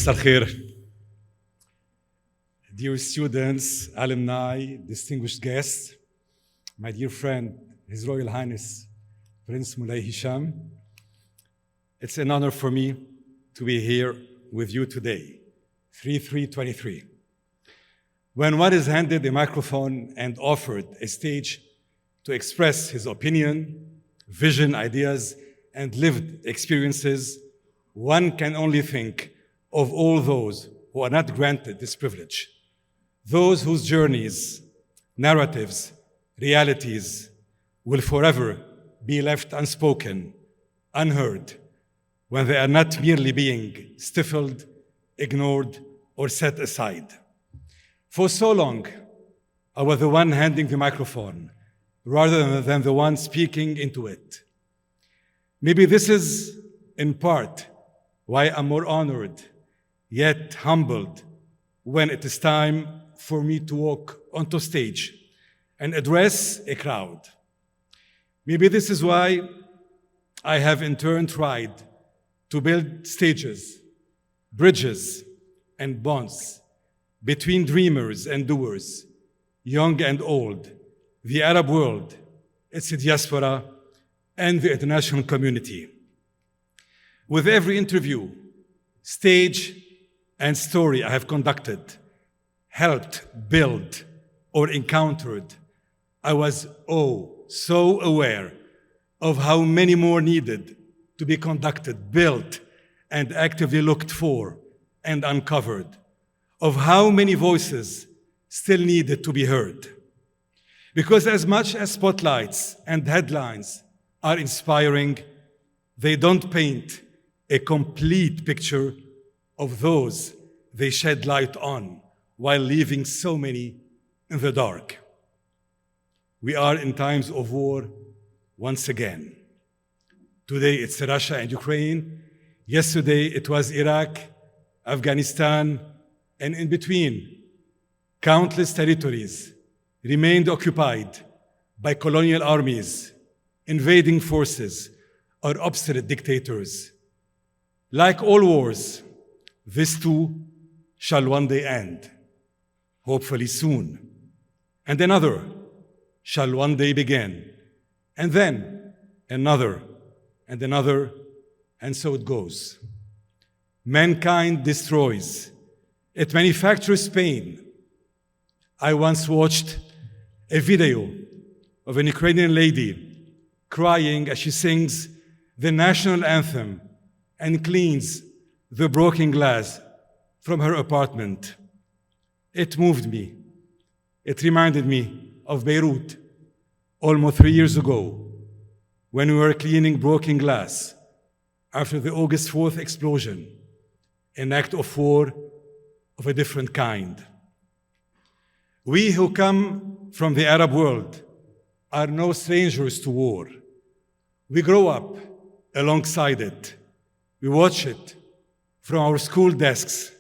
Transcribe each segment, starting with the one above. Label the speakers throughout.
Speaker 1: مساء الخير. Dear students, alumni, distinguished guests, my dear friend, His Royal Highness Prince Moulay Hisham, it's an honor for me to be here with you today, 3/3/23. When one is handed a microphone and offered a stage to express his opinion, vision, ideas, and lived experiences, one can only think of all those who are not granted this privilege, those whose journeys, narratives, realities will forever be left unspoken, unheard, when they are not merely being stifled, ignored, or set aside. For so long, I was the one handing the microphone rather than the one speaking into it. Maybe this is, in part, why I'm more honored, yet humbled, when it is time for me to walk onto stage and address a crowd. Maybe this is why I have in turn tried to build stages, bridges, and bonds between dreamers and doers, young and old, the Arab world, its diaspora, and the international community. With every interview, stage, and story I have conducted, helped build, or encountered, I was so aware of how many more needed to be conducted, built, and actively looked for and uncovered, of how many voices still needed to be heard. Because as much as spotlights and headlines are inspiring, they don't paint a complete picture of those they shed light on while leaving so many in the dark. We are in times of war once again. Today it's Russia and Ukraine. Yesterday it was Iraq, Afghanistan, and in between, countless territories remained occupied by colonial armies, invading forces, or obstinate dictators. Like all wars, this too shall one day end, hopefully soon. And another shall one day begin, and then another and another, and so it goes. Mankind destroys, it manufactures pain. I once watched a video of an Ukrainian lady crying as she sings the national anthem and cleans the broken glass from her apartment. It moved me. It reminded me of Beirut almost 3 years ago when we were cleaning broken glass after the August 4th explosion, an act of war of a different kind. We who come from the Arab world are no strangers to war. We grow up alongside it. We watch it from our school desks.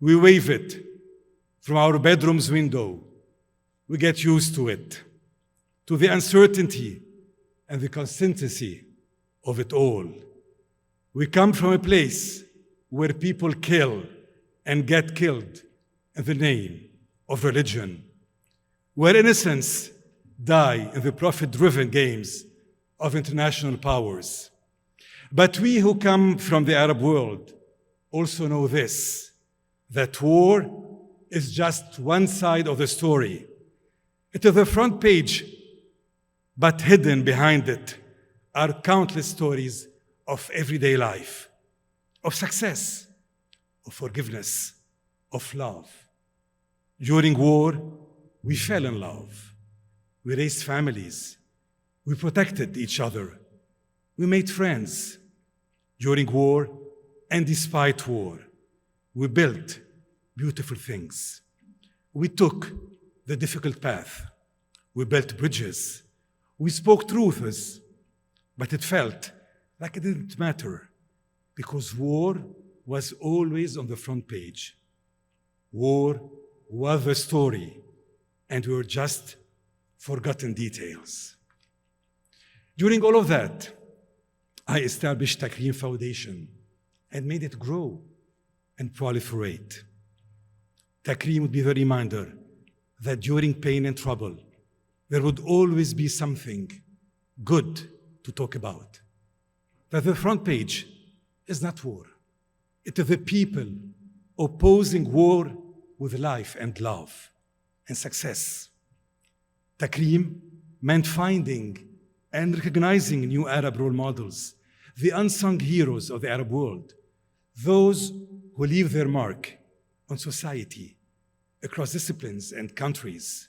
Speaker 1: We wave it from our bedroom's window. We get used to it, to the uncertainty and the consistency of it all. We come from a place where people kill and get killed in the name of religion, where innocents die in the profit-driven games of international powers. But we who come from the Arab world also know this, that war is just one side of the story. It is the front page, but hidden behind it are countless stories of everyday life, of success, of forgiveness, of love. During war, we fell in love. We raised families. We protected each other. We made friends. During war and despite war, we built beautiful things. We took the difficult path. We built bridges. We spoke truths, but it felt like it didn't matter because war was always on the front page. War was the story, and we were just forgotten details. During all of that, I established Takrim Foundation and made it grow. and proliferate. Takrim would be the reminder that during pain and trouble, there would always be something good to talk about. That the front page is not war. It is the people opposing war with life and love and success. Takrim meant finding and recognizing new Arab role models, the unsung heroes of the Arab world, those who leave their mark on society across disciplines and countries,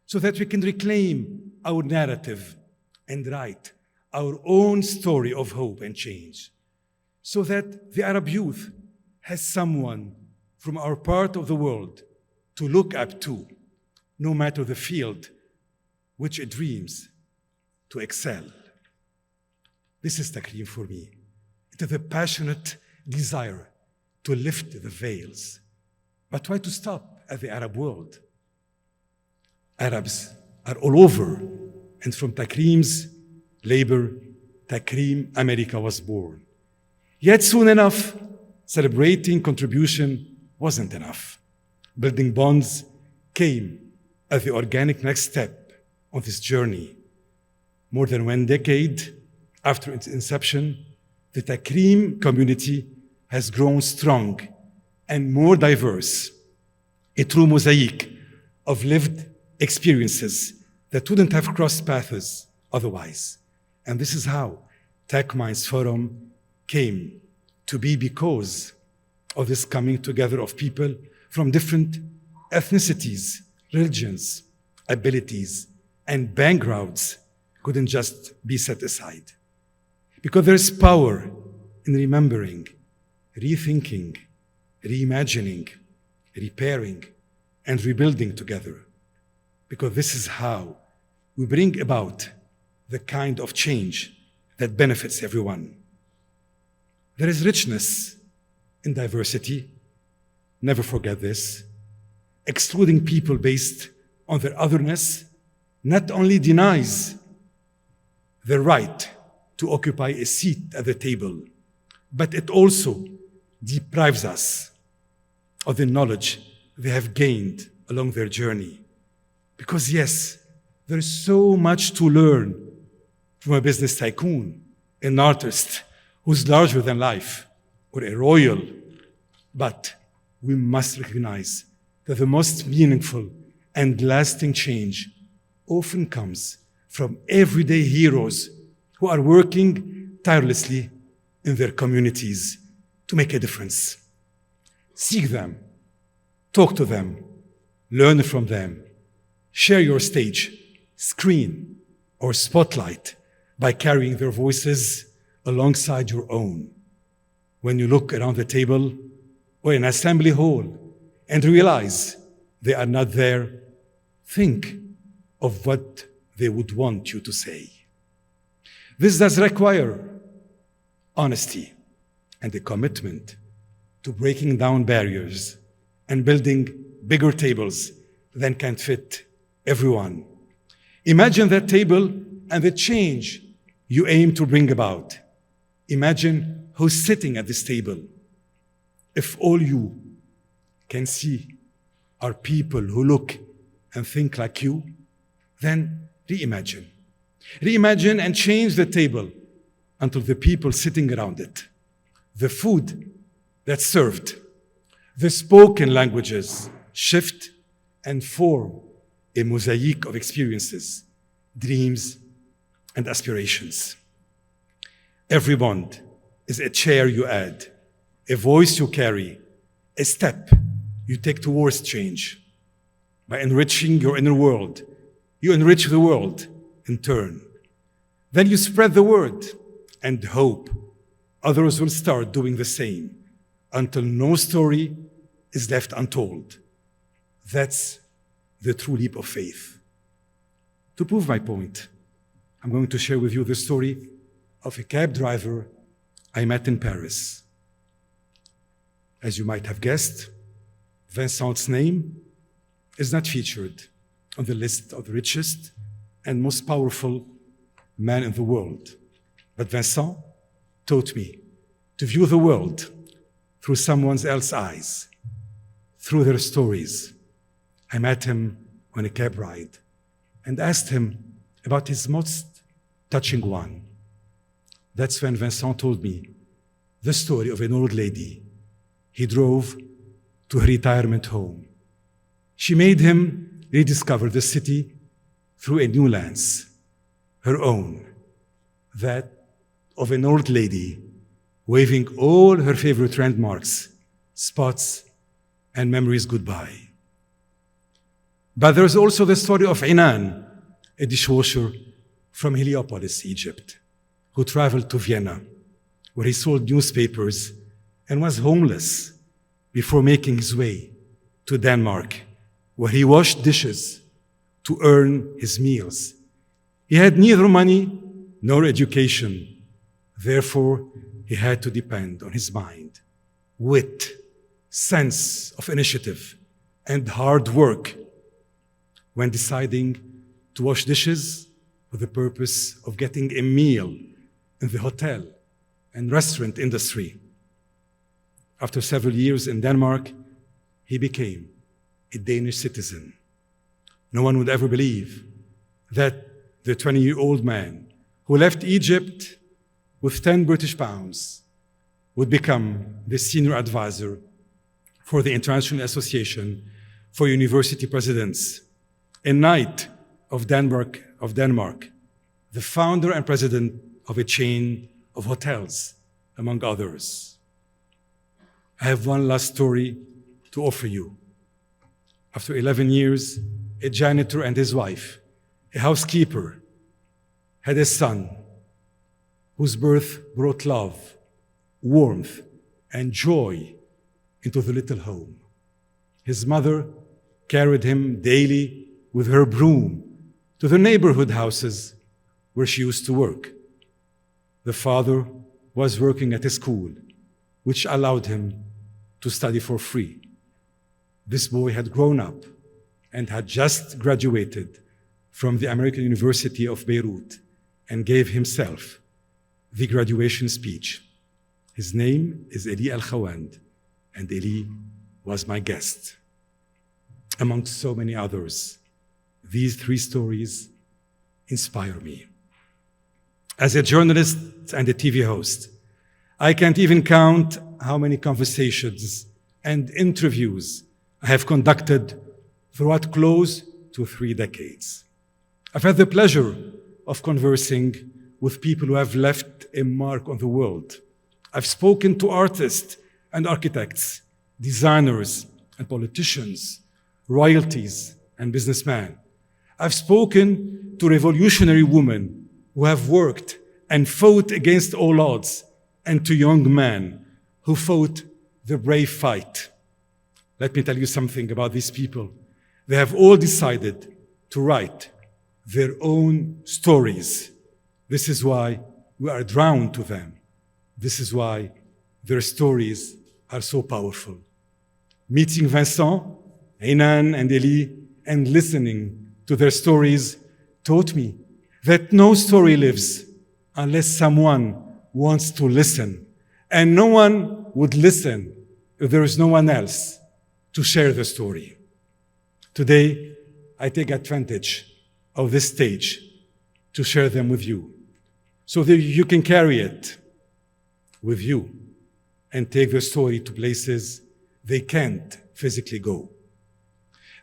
Speaker 1: so that we can reclaim our narrative and write our own story of hope and change, so that the Arab youth has someone from our part of the world to look up to, no matter the field which it dreams to excel. This is Takrim for me. It is a passionate desire to lift the veils, but why to stop at the Arab world? Arabs are all over, and from Takrim's labor, Takrim America was born. Yet soon enough, celebrating contribution wasn't enough. Building bonds came as the organic next step on this journey. More than 1 decade after its inception, the Takrim community has grown strong and more diverse, a true mosaic of lived experiences that wouldn't have crossed paths otherwise. And this is how Tech Minds Forum came to be, because of this coming together of people from different ethnicities, religions, abilities, and backgrounds couldn't just be set aside. Because there is power in remembering, rethinking, reimagining, repairing, and rebuilding together. Because this is how we bring about the kind of change that benefits everyone. There is richness in diversity. Never forget this. Excluding people based on their otherness not only denies their right to occupy a seat at the table, but it also deprives us of the knowledge they have gained along their journey. Because yes, there is so much to learn from a business tycoon, an artist who's larger than life, or a royal, but we must recognize that the most meaningful and lasting change often comes from everyday heroes who are working tirelessly in their communities to make a difference. Seek them, talk to them, learn from them, share your stage, screen, or spotlight by carrying their voices alongside your own. When you look around the table or an assembly hall and realize they are not there, think of what they would want you to say. This does require honesty and a commitment to breaking down barriers and building bigger tables than can fit everyone. Imagine that table and the change you aim to bring about. Imagine who's sitting at this table. If all you can see are people who look and think like you, then reimagine. Reimagine and change the table until the people sitting around it, the food that's served, the spoken languages shift and form a mosaic of experiences, dreams, and aspirations. Every bond is a chair you add, a voice you carry, a step you take towards change. By enriching your inner world, you enrich the world in turn. Then you spread the word and hope others will start doing the same until no story is left untold. That's the true leap of faith. To prove my point, I'm going to share with you the story of a cab driver I met in Paris. As you might have guessed, Vincent's name is not featured on the list of the richest and most powerful men in the world. But Vincent taught me to view the world through someone else's eyes, through their stories. I met him on a cab ride and asked him about his most touching one. That's when Vincent told me the story of an old lady he drove to her retirement home. She made him rediscover the city through a new lens, her own, that of an old lady waving all her favorite landmarks, spots, and memories goodbye. But there's also the story of Inan, a dishwasher from Heliopolis, Egypt, who traveled to Vienna, where he sold newspapers and was homeless before making his way to Denmark, where he washed dishes to earn his meals. He had neither money nor education. Therefore, he had to depend on his mind, wit, sense of initiative, and hard work when deciding to wash dishes with the purpose of getting a meal in the hotel and restaurant industry. After several years in Denmark, he became a Danish citizen. No one would ever believe that the 20-year-old man who left Egypt with 10 British pounds would become the senior advisor for the International Association for University Presidents, a knight of Denmark, the founder and president of a chain of hotels, among others. I have one last story to offer you. After 11 years, a janitor and his wife, a housekeeper, had a son whose birth brought love, warmth, and joy into the little home. His mother carried him daily with her broom to the neighborhood houses where she used to work. The father was working at a school, which allowed him to study for free. This boy had grown up and had just graduated from the American University of Beirut and gave himself the graduation speech. His name is Eli Al-Khawand, and Eli was my guest. Among so many others, these three stories inspire me. As a journalist and a TV host, I can't even count how many conversations and interviews I have conducted throughout close to 3 decades. I've had the pleasure of conversing with people who have left a mark on the world. I've spoken to artists and architects, designers and politicians, royalties and businessmen. I've spoken to revolutionary women who have worked and fought against all odds, and to young men who fought the brave fight. Let me tell you something about these people. They have all decided to write their own stories. This is why we are drawn to them. This is why their stories are so powerful. Meeting Vincent, Inan, and Eli, and listening to their stories taught me that no story lives unless someone wants to listen. And no one would listen if there is no one else to share the story. Today, I take advantage of this stage to share them with you, so that you can carry it with you and take the story to places they can't physically go.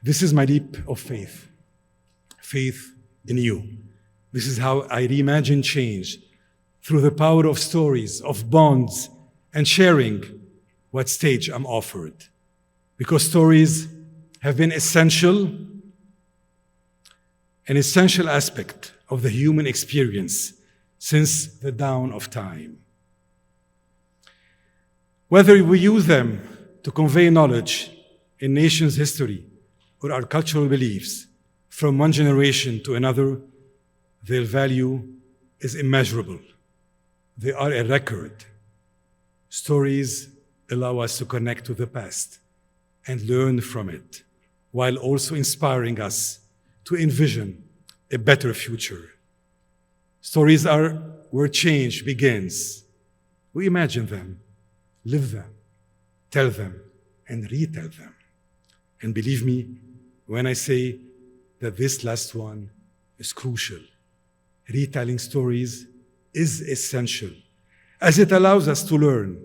Speaker 1: This is my leap of faith, faith in you. This is how I reimagine change, through the power of stories, of bonds, and sharing what stage I'm offered. Because stories have been an essential aspect of the human experience since the dawn of time. Whether we use them to convey knowledge in nation's history or our cultural beliefs from one generation to another, their value is immeasurable. They are a record. Stories allow us to connect to the past and learn from it, while also inspiring us to envision a better future. Stories are where change begins. We imagine them, live them, tell them, and retell them. And believe me when I say that this last one is crucial. Retelling stories is essential, as it allows us to learn,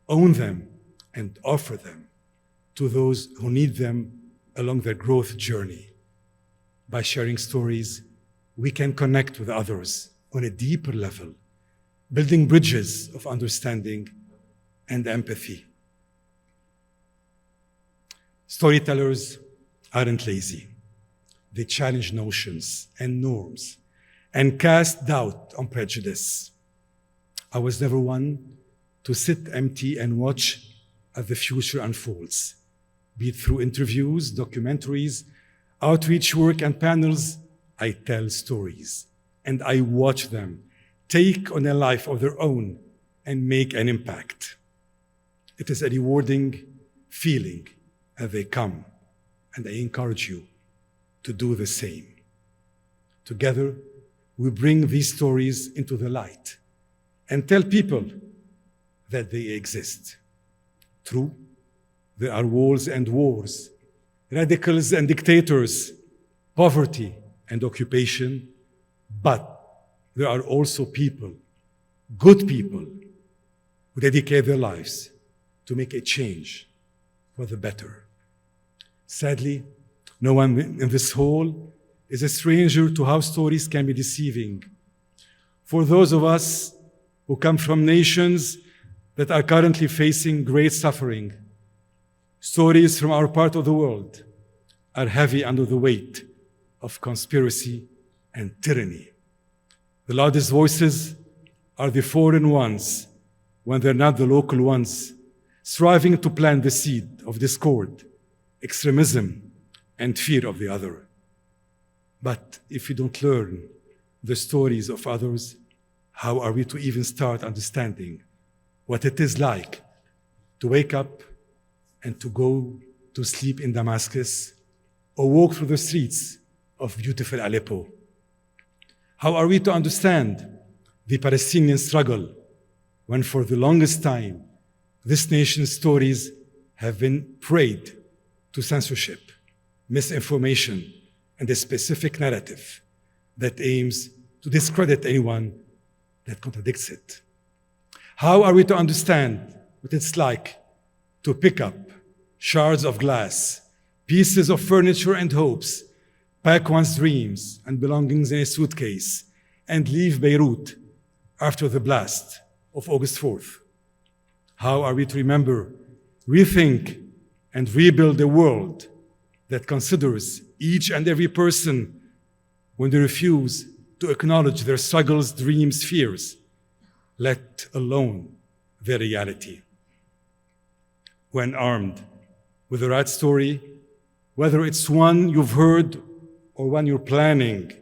Speaker 1: own them, and offer them to those who need them along their growth journey. By sharing stories, we can connect with others on a deeper level, building bridges of understanding and empathy. Storytellers aren't lazy. They challenge notions and norms and cast doubt on prejudice. I was never one to sit empty and watch as the future unfolds, be it through interviews, documentaries, outreach work, and panels. I tell stories, and I watch them take on a life of their own and make an impact. It is a rewarding feeling as they come, and I encourage you to do the same. Together, we bring these stories into the light and tell people that they exist. True, there are walls and wars, radicals and dictators, poverty and occupation, but there are also people, good people, who dedicate their lives to make a change for the better. Sadly, no one in this hall is a stranger to how stories can be deceiving. For those of us who come from nations that are currently facing great suffering, stories from our part of the world are heavy under the weight of conspiracy and tyranny. The loudest voices are the foreign ones when they're not the local ones, striving to plant the seed of discord, extremism, and fear of the other. But if we don't learn the stories of others, how are we to even start understanding what it is like to wake up and to go to sleep in Damascus or walk through the streets of beautiful Aleppo? How are we to understand the Palestinian struggle when for the longest time this nation's stories have been preyed to censorship, misinformation, and a specific narrative that aims to discredit anyone that contradicts it? How are we to understand what it's like to pick up shards of glass, pieces of furniture and hopes, pack one's dreams and belongings in a suitcase, and leave Beirut after the blast of August 4th? How are we to remember, rethink, and rebuild a world that considers each and every person when they refuse to acknowledge their struggles, dreams, fears, let alone their reality? When armed with the right story, whether it's one you've heard or one you're planning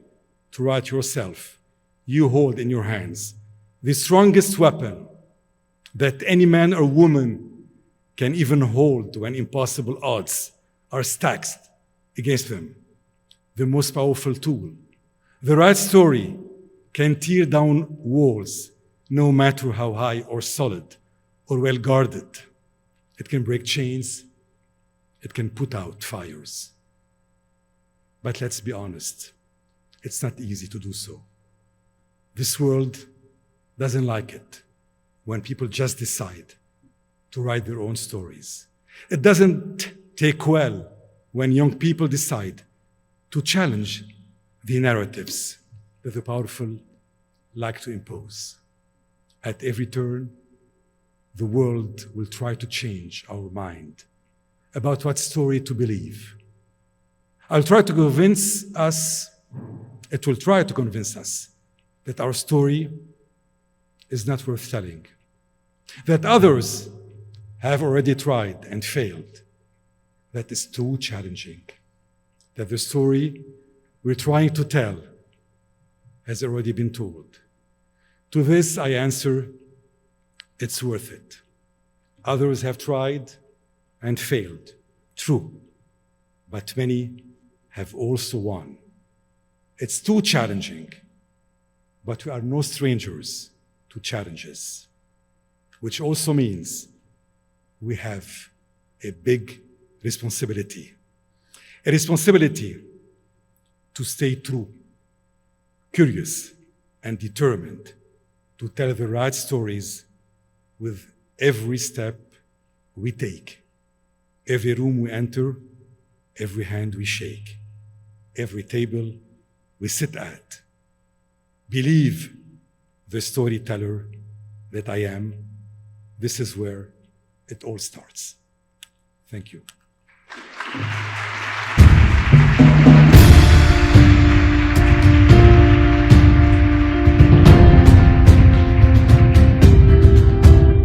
Speaker 1: to write yourself, you hold in your hands the strongest weapon that any man or woman can even hold when impossible odds are stacked against them. The most powerful tool. The right story can tear down walls, no matter how high or solid or well guarded. It can break chains. It can put out fires. But let's be honest, it's not easy to do so. This world doesn't like it when people just decide to write their own stories. It doesn't take well when young people decide to challenge the narratives that the powerful like to impose. At every turn, the world will try to change our mind about what story to believe. It will try to convince us that our story is not worth telling, that others have already tried and failed, that is too challenging, that the story we're trying to tell has already been told. To this I answer, it's worth it. Others have tried and failed, true, but many have also won. It's too challenging, but we are no strangers to challenges, which also means we have a big responsibility. A responsibility to stay true, curious, and determined to tell the right stories with every step we take, every room we enter, every hand we shake, every table we sit at. Believe the storyteller that I am. This is where it all starts. Thank you.